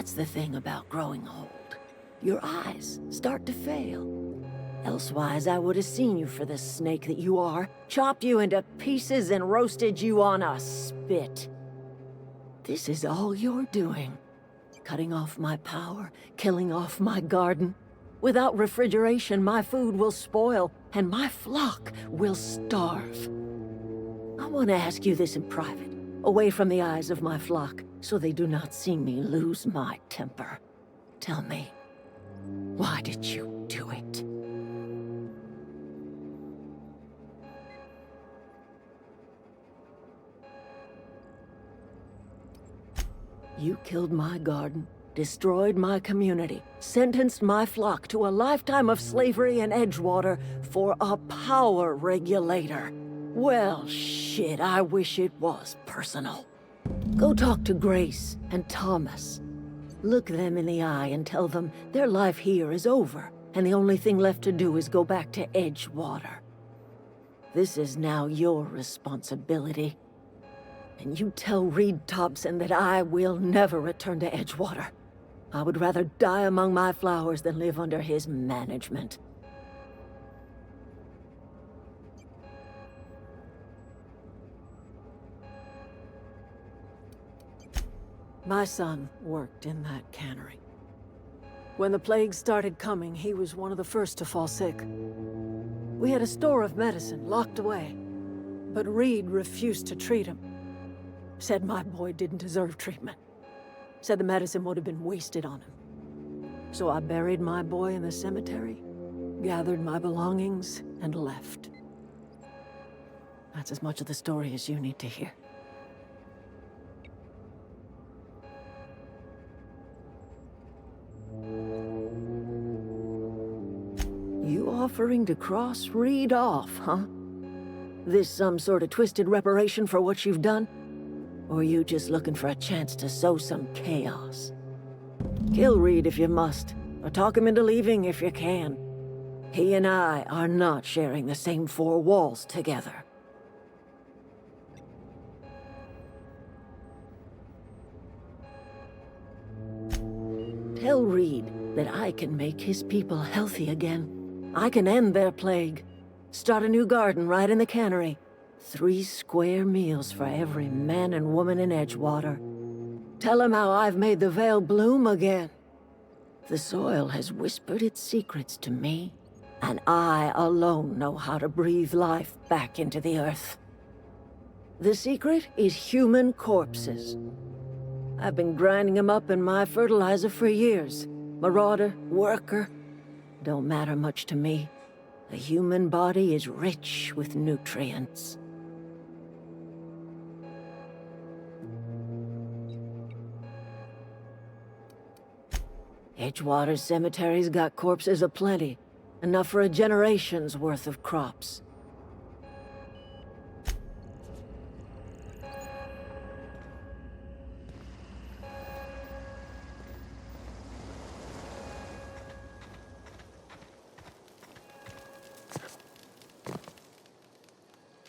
That's the thing about growing old. Your eyes start to fail. Elsewise, I would have seen you for the snake that you are, chopped you into pieces and roasted you on a spit. This is all you're doing. Cutting off my power, killing off my garden. Without refrigeration, my food will spoil, and my flock will starve. I want to ask you this in private, away from the eyes of my flock, so they do not see me lose my temper. Tell me, why did you do it? You killed my garden, destroyed my community, sentenced my flock to a lifetime of slavery in Edgewater for a power regulator. Well, shit, I wish it was personal. Go talk to Grace and Thomas. Look them in the eye and tell them their life here is over, and the only thing left to do is go back to Edgewater. This is now your responsibility. And you tell Reed Thompson that I will never return to Edgewater. I would rather die among my flowers than live under his management. My son worked in that cannery. When the plague started coming, he was one of the first to fall sick. We had a store of medicine locked away, but Reed refused to treat him. Said my boy didn't deserve treatment. Said the medicine would have been wasted on him. So I buried my boy in the cemetery, gathered my belongings, and left. That's as much of the story as you need to hear. You offering to cross Reed off, huh? This some sort of twisted reparation for what you've done? Or you just looking for a chance to sow some chaos? Kill Reed if you must, or talk him into leaving if you can. He and I are not sharing the same four walls together. Tell Reed that I can make his people healthy again. I can end their plague. Start a new garden right in the cannery. 3 square meals for every man and woman in Edgewater. Tell him how I've made the Vale bloom again. The soil has whispered its secrets to me, and I alone know how to breathe life back into the earth. The secret is human corpses. I've been grinding them up in my fertilizer for years. Marauder, worker, don't matter much to me. The human body is rich with nutrients. Edgewater Cemetery's got corpses aplenty, enough for a generation's worth of crops.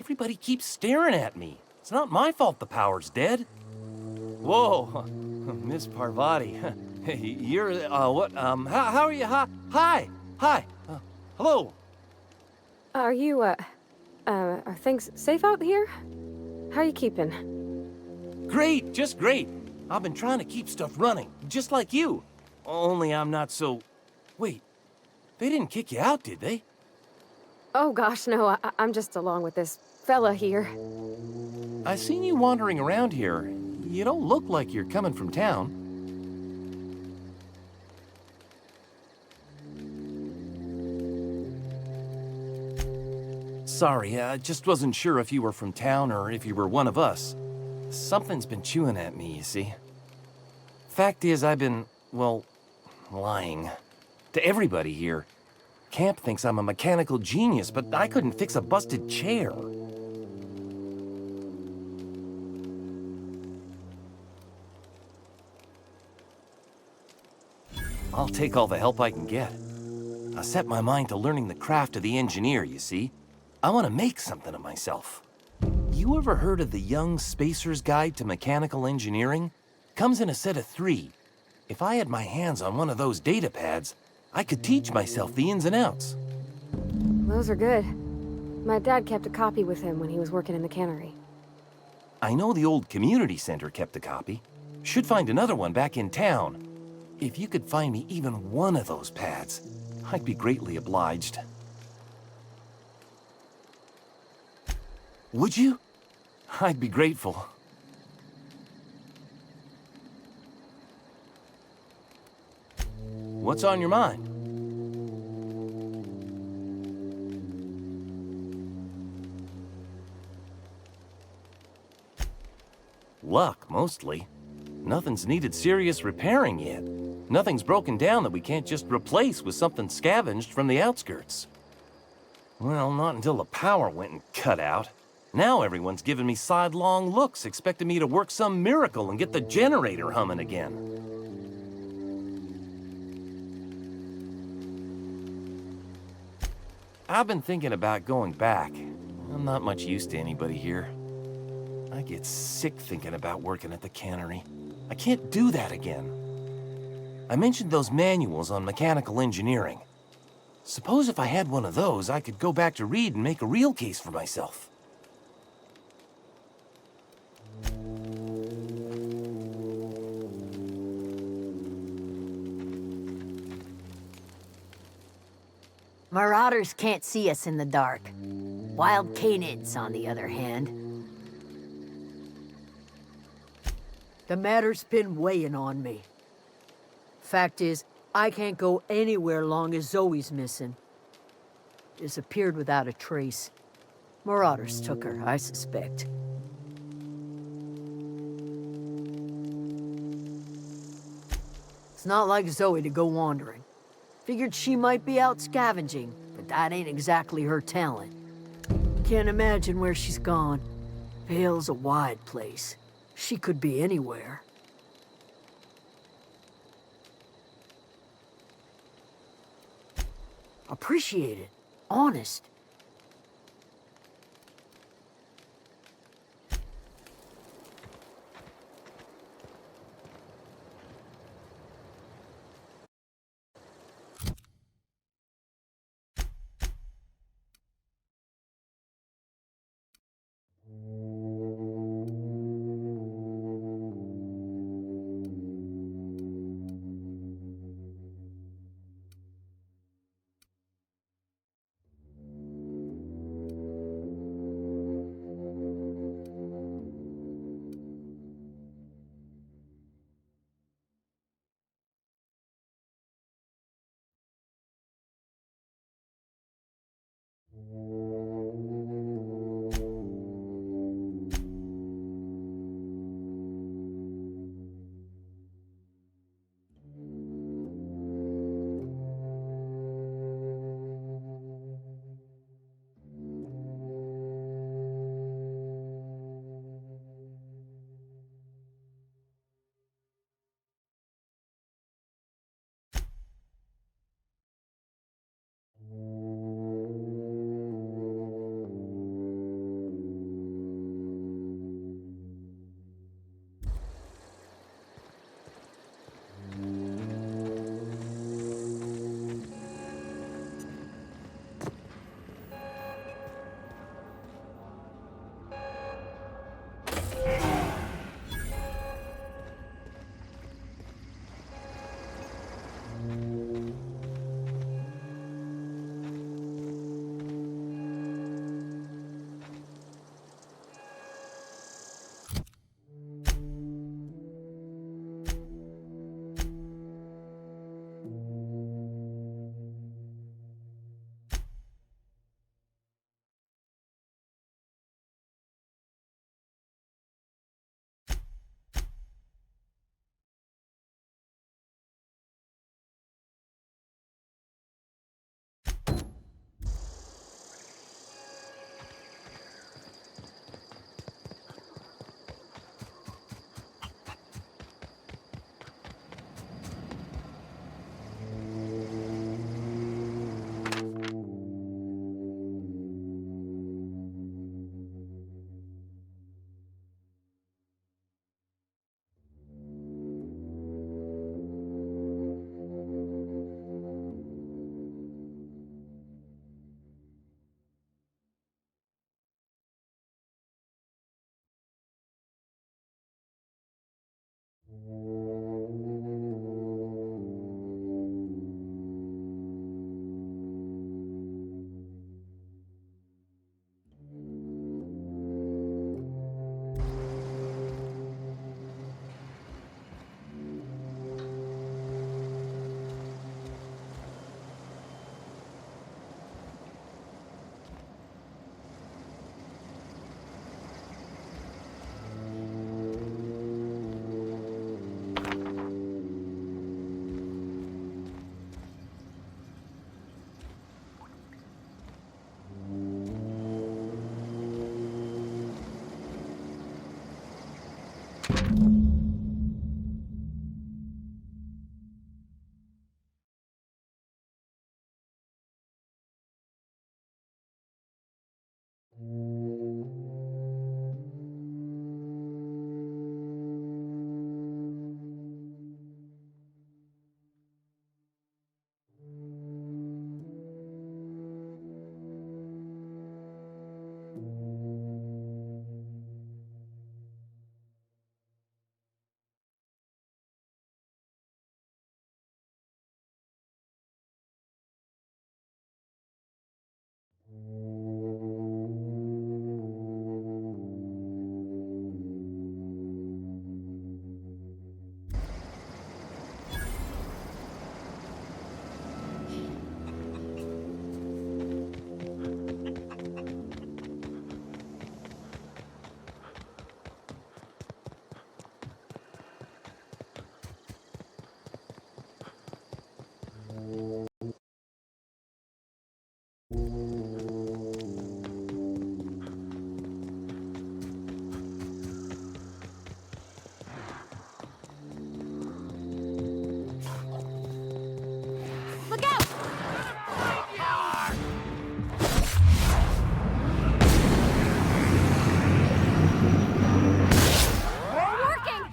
Everybody keeps staring at me. It's not my fault the power's dead. Whoa, Miss Parvati. You're, what, how are you? Hi, hello. Are you, are things safe out here? How are you keeping? Great, just great. I've been trying to keep stuff running, just like you. Only I'm not so... Wait, they didn't kick you out, did they? Oh gosh, no, I'm just along with this fella here. I seen you wandering around here. You don't look like you're coming from town. Sorry, I just wasn't sure if you were from town or if you were one of us. Something's been chewing at me, you see. Fact is, I've been, well, lying. To everybody here. Camp thinks I'm a mechanical genius, but I couldn't fix a busted chair. I'll take all the help I can get. I set my mind to learning the craft of the engineer, you see. I want to make something of myself. You ever heard of the Young Spacer's Guide to Mechanical Engineering? Comes in a set of 3. If I had my hands on one of those data pads, I could teach myself the ins and outs. Those are good. My dad kept a copy with him when he was working in the cannery. I know the old community center kept a copy. Should find another one back in town. If you could find me even one of those pads, I'd be greatly obliged. Would you? I'd be grateful. What's on your mind? Luck, mostly. Nothing's needed serious repairing yet. Nothing's broken down that we can't just replace with something scavenged from the outskirts. Well, not until the power went and cut out. Now everyone's giving me sidelong looks, expecting me to work some miracle and get the generator humming again. I've been thinking about going back. I'm not much use to anybody here. I get sick thinking about working at the cannery. I can't do that again. I mentioned those manuals on mechanical engineering. Suppose if I had one of those, I could go back to read and make a real case for myself. Marauders can't see us in the dark. Wild canids, on the other hand. The matter's been weighing on me. Fact is, I can't go anywhere long as Zoe's missing. Disappeared without a trace. Marauders took her, I suspect. It's not like Zoe to go wandering. Figured she might be out scavenging, but that ain't exactly her talent. Can't imagine where she's gone. Vale's a wide place. She could be anywhere. Appreciate it. Honest. Look out! Working!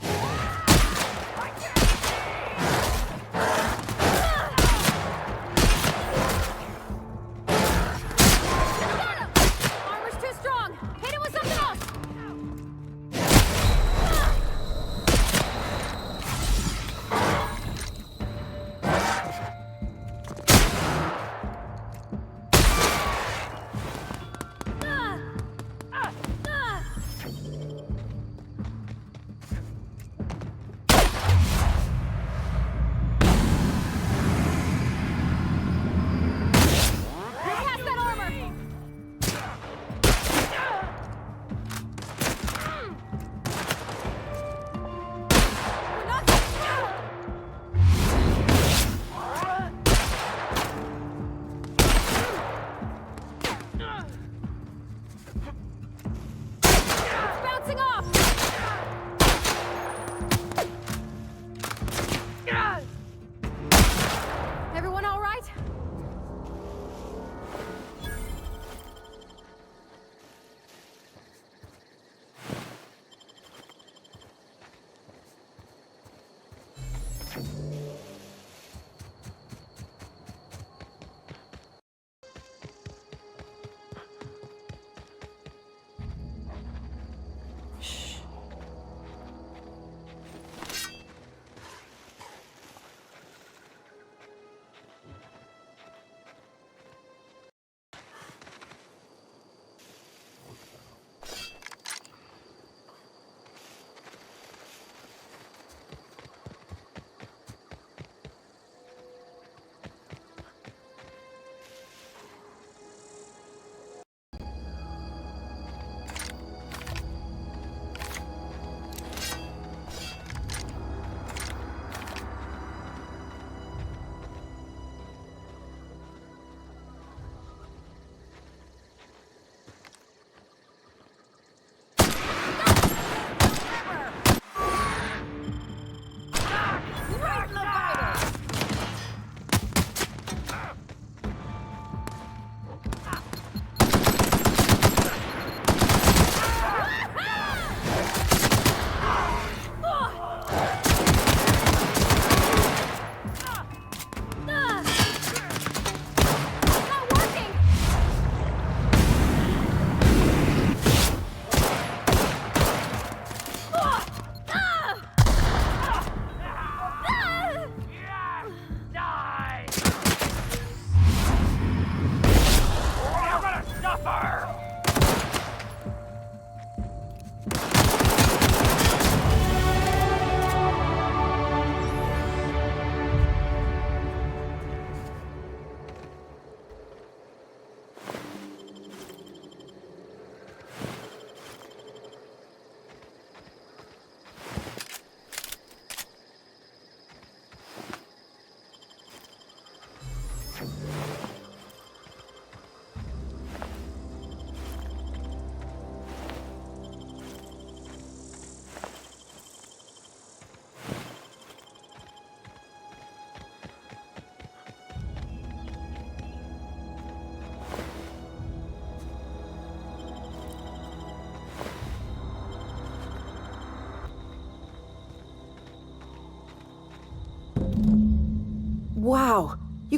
Armor's too strong! Hit it with something else! Past that armor! We're not It's bouncing off! Everyone all right?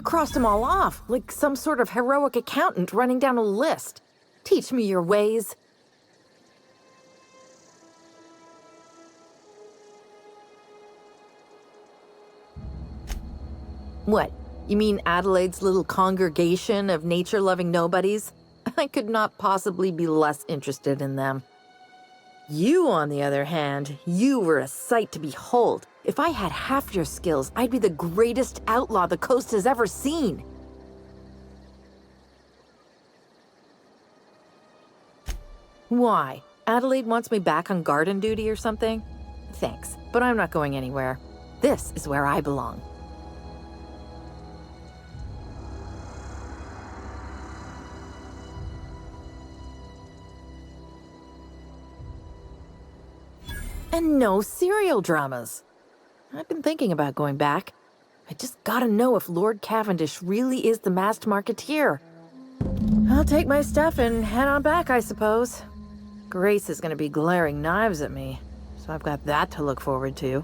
crossed them all off, like some sort of heroic accountant running down a list. Teach me your ways. What? You mean Adelaide's little congregation of nature-loving nobodies? I could not possibly be less interested in them. You, on the other hand, you were a sight to behold. If I had half your skills, I'd be the greatest outlaw the coast has ever seen. Why? Adelaide wants me back on garden duty or something? Thanks, but I'm not going anywhere. This is where I belong. And no serial dramas. I've been thinking about going back. I just gotta know if Lord Cavendish really is the masked marketeer. I'll take my stuff and head on back, I suppose. Grace is gonna be glaring knives at me, so I've got that to look forward to.